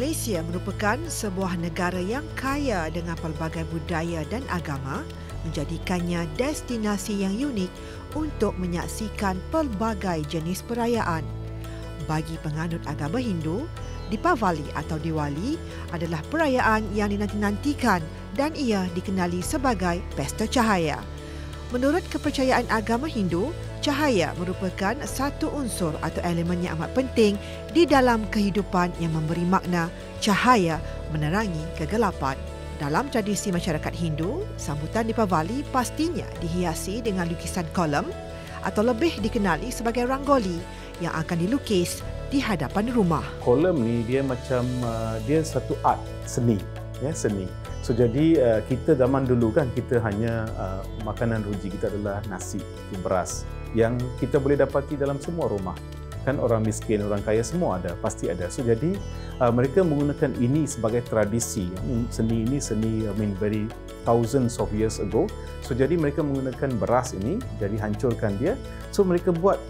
Malaysia merupakan sebuah negara yang kaya dengan pelbagai budaya dan agama, menjadikannya destinasi yang unik untuk menyaksikan pelbagai jenis perayaan. Bagi penganut agama Hindu, Deepavali atau Diwali adalah perayaan yang dinanti-nantikan dan ia dikenali sebagai Pesta Cahaya. Menurut kepercayaan agama Hindu, cahaya merupakan satu unsur atau elemen yang amat penting di dalam kehidupan yang memberi makna cahaya menerangi kegelapan. Dalam tradisi masyarakat Hindu, sambutan Deepavali pastinya dihiasi dengan lukisan kolam atau lebih dikenali sebagai rangoli yang akan dilukis di hadapan rumah. Kolam ni dia macam dia satu art, seni, ya, seni. So jadi kita zaman dulu kan kita hanya makanan ruji kita adalah nasi, beras yang kita boleh dapati dalam semua rumah. Kan orang miskin, orang kaya semua ada, pasti ada. So jadi mereka menggunakan ini sebagai tradisi. Seni ini seni very thousands of years ago. So jadi mereka menggunakan beras ini, jadi hancurkan dia. So mereka buat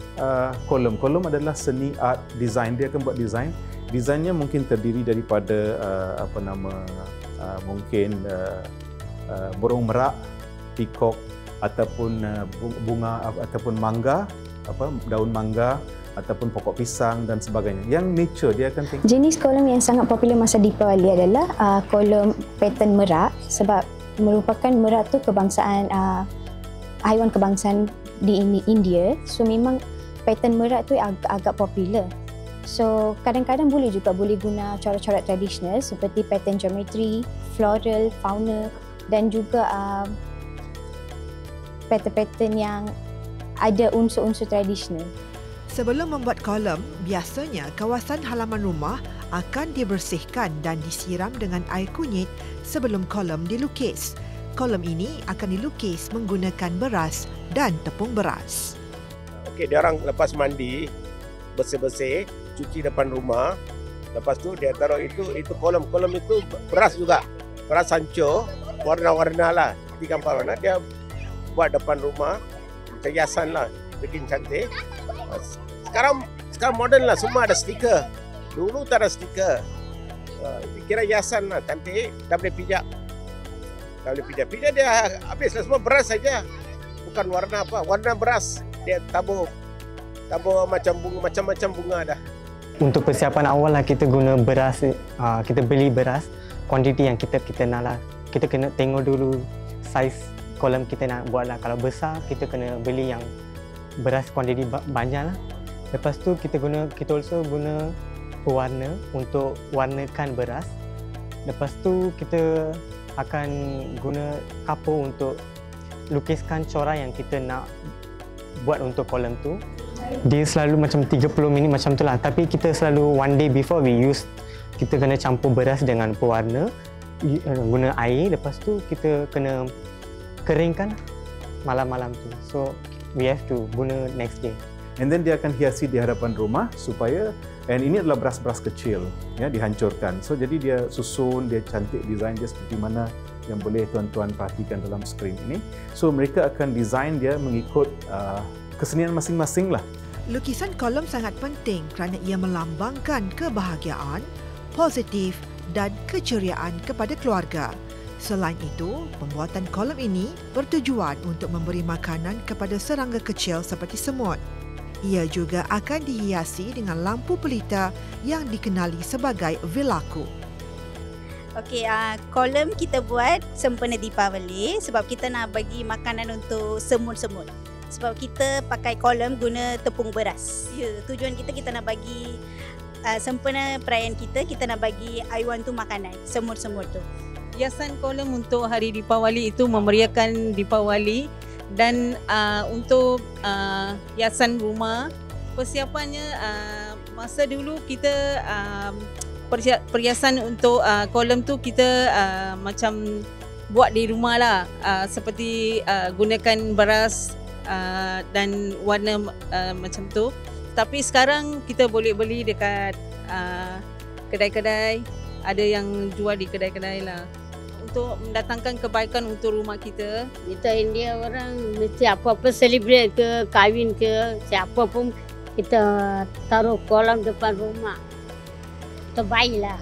kolam. Kolam adalah seni art design. Dia akan buat design. Desainnya mungkin terdiri daripada mungkin burung merak, peacock ataupun bunga ataupun mangga, daun mangga ataupun pokok pisang dan sebagainya. Yang nature dia akan tengok. Jenis kolam yang sangat popular masa Deepavali adalah kolam pattern merak, sebab merupakan merak tu kebangsaan haiwan kebangsaan di India. So memang pattern merak tu agak popular. So kadang-kadang boleh guna corak-corak tradisional seperti pattern geometri, floral, fauna dan juga pattern-pattern yang ada unsur-unsur tradisional. Sebelum membuat kolam, biasanya kawasan halaman rumah akan dibersihkan dan disiram dengan air kunyit sebelum kolam dilukis. Kolam ini akan dilukis menggunakan beras dan tepung beras. Okey, dia orang lepas mandi, bersih-bersih, cuci depan rumah. Lepas tu dia taruh itu kolam itu beras juga. Beras hancur, warna-warna lah. Di gambar warna dia buat depan rumah, hiasan lah, bikin cantik. Sekarang moden lah, semua ada stiker. Dulu tak ada stiker. Kira hiasan lah, cantik, dah boleh pijak. Pijak dia habis lah, semua beras saja. Bukan warna apa, warna beras. Dia tabur macam bunga, macam-macam bunga dah. Untuk persiapan awal lah kita guna beras, kita beli beras, kuantiti yang kita nak lah. Kita kena tengok dulu saiz kolam kita nak buat lah. Kalau besar, kita kena beli yang beras kuantiti banyak lah. Lepas tu kita also guna pewarna untuk warnakan beras. Lepas tu kita akan guna kapur untuk lukiskan corak yang kita nak buat untuk kolam tu. Dia selalu macam 30 minit macam tu lah. Tapi kita selalu one day before we use, kita kena campur beras dengan pewarna, guna air. Lepas tu kita kena keringkan malam-malam tu. So we have to guna next day. And then dia akan hiasi di hadapan rumah supaya, and ini adalah beras-beras kecil, ya, dihancurkan. So jadi dia susun, dia cantik desain dia seperti mana yang boleh tuan-tuan perhatikan dalam skrin ini. So mereka akan desain dia mengikut kesenian masing-masing lah. Lukisan kolam sangat penting kerana ia melambangkan kebahagiaan, positif dan keceriaan kepada keluarga. Selain itu, pembuatan kolam ini bertujuan untuk memberi makanan kepada serangga kecil seperti semut. Ia juga akan dihiasi dengan lampu pelita yang dikenali sebagai vilaku. Okey, kolam kita buat sempena Deepavali sebab kita nak bagi makanan untuk semut-semut. Sebab kita pakai kolam guna tepung beras. Ya, tujuan kita nak bagi sempena perayaan kita nak bagi haiwan tu makanan, semut-semut tu. Hiasan kolam untuk hari Deepavali itu memeriahkan Deepavali. Dan untuk hiasan rumah, persiapannya masa dulu kita perhiasan untuk kolam tu kita macam buat di rumah lah, seperti gunakan beras dan warna macam tu. Tapi sekarang kita boleh beli dekat kedai-kedai, ada yang jual di kedai-kedai lah. Untuk mendatangkan kebaikan untuk rumah kita. Kita India orang mesti apa-apa celebrate ke, kahwin ke, siapa pun kita taruh kolam depan rumah. Terbaiklah.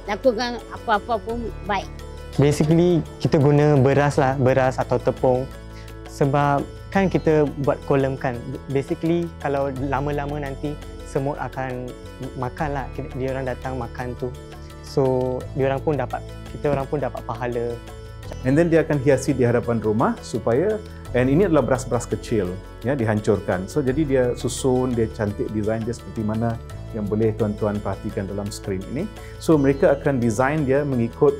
lakukan apa-apa pun baik. Basically kita guna beras lah, beras atau tepung. Sebab kan kita buat kolam kan. Basically kalau lama-lama nanti semut akan makan lah. Dia orang datang makan tu. So kita orang pun dapat pahala. And then dia akan hiasi di hadapan rumah supaya, and ini adalah beras-beras kecil ya, dihancurkan. So jadi dia susun, dia cantik design dia seperti mana yang boleh tuan-tuan perhatikan dalam skrin ini. So mereka akan design dia mengikut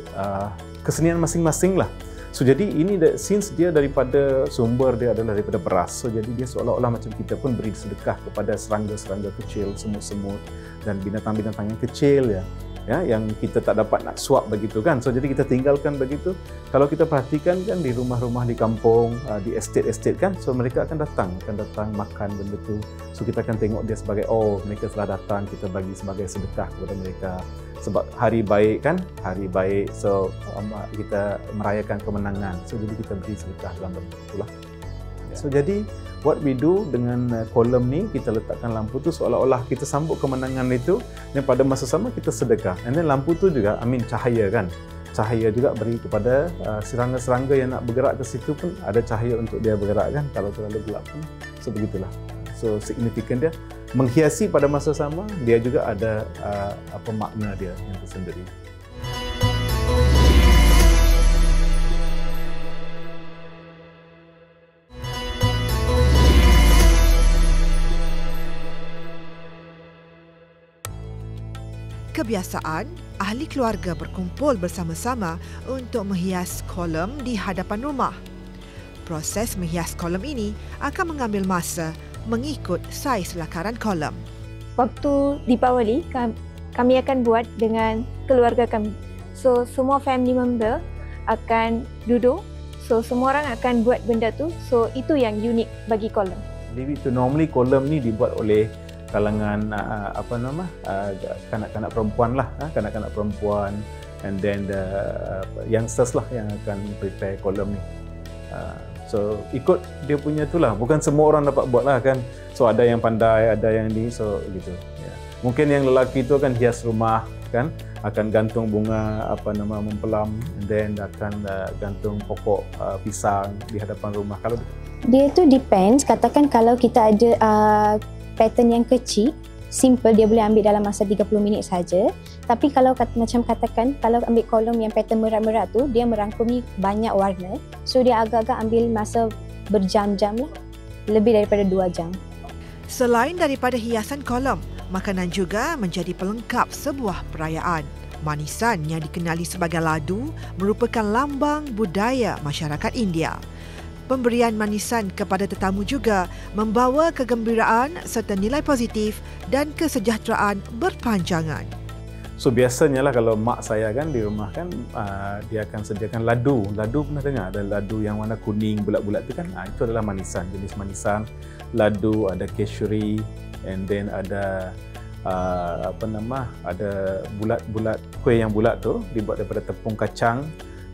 kesenian masing-masing lah. So jadi ini since dia daripada sumber dia adalah daripada beras. So jadi dia seolah-olah macam kita pun beri sedekah kepada serangga-serangga kecil, semut-semut dan binatang-binatang yang kecil ya, yang kita tak dapat nak suap begitu kan. So jadi kita tinggalkan begitu. Kalau kita perhatikan kan di rumah-rumah di kampung, di estate-estate kan, so mereka akan datang makan benda tu. So kita akan tengok dia sebagai, oh mereka telah datang, kita bagi sebagai sedekah kepada mereka. Sebab hari baik kan, hari baik, so kita merayakan kemenangan. So jadi kita beri sedekah dalam bentuk itulah. So jadi what we do dengan kolam ni, kita letakkan lampu tu seolah-olah kita sambut kemenangan itu, dan pada masa sama kita sedekah. And then lampu tu juga, cahaya kan. Cahaya juga beri kepada serangga-serangga yang nak bergerak ke situ pun ada cahaya untuk dia bergerak kan, kalau terlalu gelap pun. So begitulah. So signifikan dia menghiasi pada masa sama, dia juga ada makna dia yang tersendiri. Kebiasaan, ahli keluarga berkumpul bersama-sama untuk menghias kolam di hadapan rumah. Proses menghias kolam ini akan mengambil masa mengikut saiz lakaran kolam. Waktu Deepawali, kami akan buat dengan keluarga kami. So, semua family member akan duduk. So, semua orang akan buat benda tu. So, itu yang unik bagi kolam. Leave it to normally kolam ni dibuat oleh kalangan kanak-kanak perempuan lah, kanak-kanak perempuan, and then the youngsters lah yang akan prepare kolam ni. So ikut dia punya tu lah, bukan semua orang dapat buat lah kan. So ada yang pandai, ada yang ni, so gitu. Mungkin yang lelaki tu akan hias rumah kan, akan gantung bunga mempelam, and then akan gantung pokok pisang di hadapan rumah. Kalau dia tu depends, katakan kalau kita ada pattern yang kecil, simple, dia boleh ambil dalam masa 30 minit saja. Tapi kalau macam katakan, kalau ambil kolom yang pattern merat-merat tu, dia merangkumi banyak warna. So dia agak-agak ambil masa berjam-jam lah, lebih daripada 2 jam. Selain daripada hiasan kolam, makanan juga menjadi pelengkap sebuah perayaan. Manisan yang dikenali sebagai ladu merupakan lambang budaya masyarakat India. Pemberian manisan kepada tetamu juga membawa kegembiraan serta nilai positif dan kesejahteraan berpanjangan. So biasanya lah kalau mak saya kan di rumah kan, dia akan sediakan ladu. Ladu pernah dengar? Ada ladu yang warna kuning bulat-bulat tu kan? Itu adalah manisan, jenis manisan. Ladu, ada keshuri, and then ada ada bulat-bulat, kuih yang bulat tu dibuat daripada tepung kacang.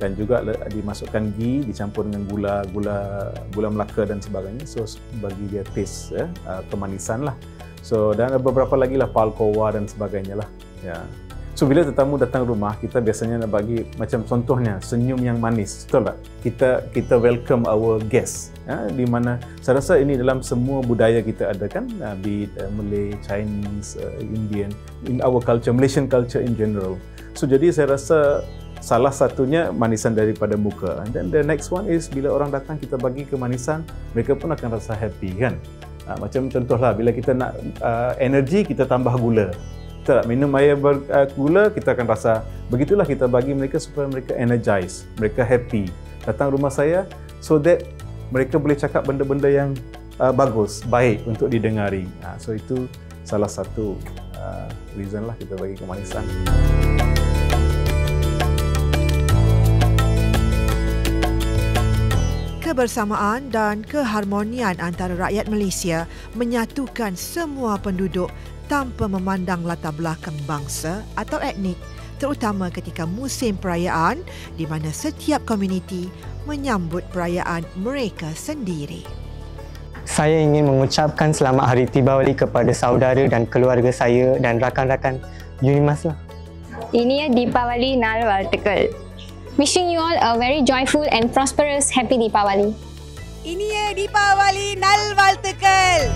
Dan juga dimasukkan ghee, dicampur dengan gula Melaka dan sebagainya. So bagi dia taste kemanisan lah. So dan ada beberapa lagi lah, palkowa dan sebagainya lah. Ya. So bila tetamu datang rumah, kita biasanya nak bagi macam contohnya senyum yang manis, betul tak? Kita welcome our guests. Di mana saya rasa ini dalam semua budaya kita ada kan, be it Malay, Chinese, Indian, in our culture, Malaysian culture in general. So jadi saya rasa salah satunya manisan daripada muka. And then the next one is bila orang datang kita bagi kemanisan, mereka pun akan rasa happy kan. Macam contohlah bila kita nak energi, kita tambah gula. Kita minum air bergula, kita akan rasa. Begitulah kita bagi mereka supaya mereka energize, mereka happy. Datang rumah saya so that mereka boleh cakap benda-benda yang bagus, baik untuk didengari. So itu salah satu reason lah kita bagi kemanisan. Kebersamaan dan keharmonian antara rakyat Malaysia menyatukan semua penduduk tanpa memandang latar belakang bangsa atau etnik, terutama ketika musim perayaan di mana setiap komuniti menyambut perayaan mereka sendiri. Saya ingin mengucapkan selamat Hari Deepawali kepada saudara dan keluarga saya dan rakan-rakan Unimas lah. இனிய தீபாவளி நாள் வாழ்த்துக்கள். Wishing you all a very joyful and prosperous happy Deepavali. இனிய தீபாவளி நல்வாழ்த்துக்கள்.